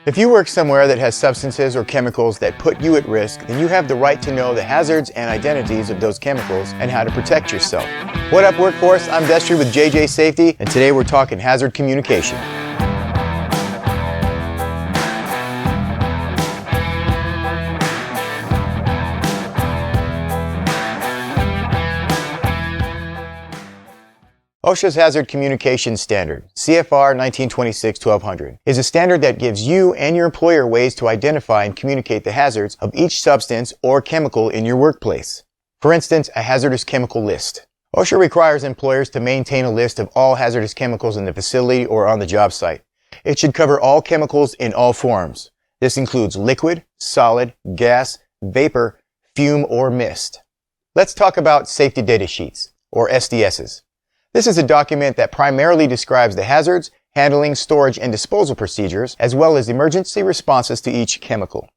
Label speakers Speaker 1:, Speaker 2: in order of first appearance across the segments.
Speaker 1: If you work somewhere that has substances or chemicals that put you at risk, then you have the right to know the hazards and identities of those chemicals and how to protect yourself. What up, workforce? I'm Destry with JJ Safety, and today we're talking hazard communication. OSHA's Hazard Communication Standard, CFR 1926-1200, is a standard that gives you and your employer ways to identify and communicate the hazards of each substance or chemical in your workplace. For instance, a hazardous chemical list. OSHA requires employers to maintain a list of all hazardous chemicals in the facility or on the job site. It should cover all chemicals in all forms. This includes liquid, solid, gas, vapor, fume, or mist. Let's talk about safety data sheets, or SDSs. This is a document that primarily describes the hazards, handling, storage, and disposal procedures, as well as emergency responses to each chemical.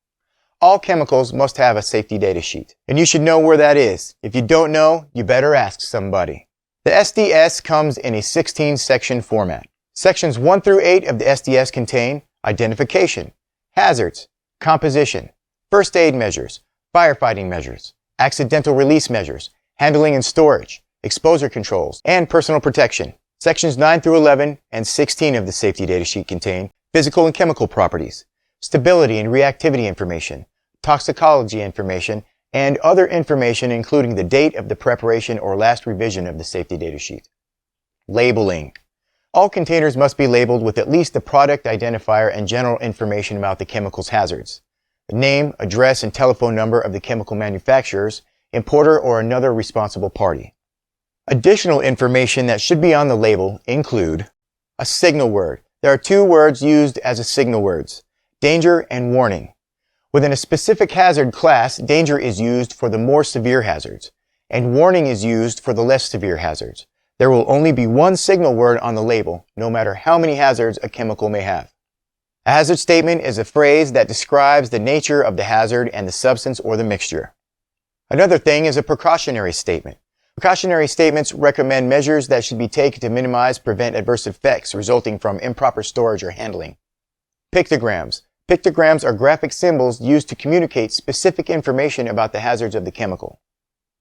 Speaker 1: All chemicals must have a safety data sheet, and you should know where that is. If you don't know, you better ask somebody. The SDS comes in a 16-section format. Sections 1 through 8 of the SDS contain identification, hazards, composition, first aid measures, firefighting measures, accidental release measures, handling and storage, exposure controls, and personal protection. Sections 9 through 11 and 16 of the safety data sheet contain physical and chemical properties, stability and reactivity information, toxicology information, and other information including the date of the preparation or last revision of the safety data sheet. Labeling. All containers must be labeled with at least the product identifier and general information about the chemical's hazards. The name, address, and telephone number of the chemical manufacturers, importer, or another responsible party. Additional information that should be on the label include a signal word. There are two words used as signal words, danger and warning. Within a specific hazard class, danger is used for the more severe hazards, and warning is used for the less severe hazards. There will only be one signal word on the label, no matter how many hazards a chemical may have. A hazard statement is a phrase that describes the nature of the hazard and the substance or the mixture. Another thing is a precautionary statement. Precautionary statements recommend measures that should be taken to minimize, prevent adverse effects resulting from improper storage or handling. Pictograms. Pictograms are graphic symbols used to communicate specific information about the hazards of the chemical.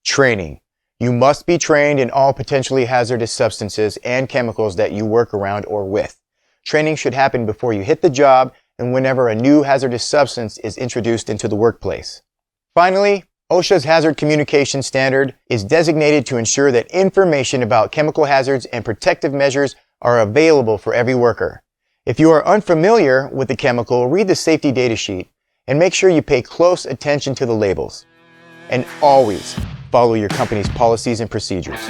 Speaker 1: Training. You must be trained in all potentially hazardous substances and chemicals that you work around or with. Training should happen before you hit the job and whenever a new hazardous substance is introduced into the workplace. Finally, OSHA's Hazard Communication Standard is designated to ensure that information about chemical hazards and protective measures are available for every worker. If you are unfamiliar with the chemical, read the safety data sheet and make sure you pay close attention to the labels. And always follow your company's policies and procedures.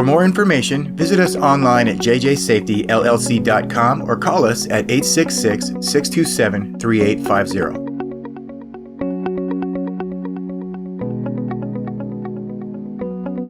Speaker 1: For more information, visit us online at jjsafetyllc.com or call us at 866-627-3850.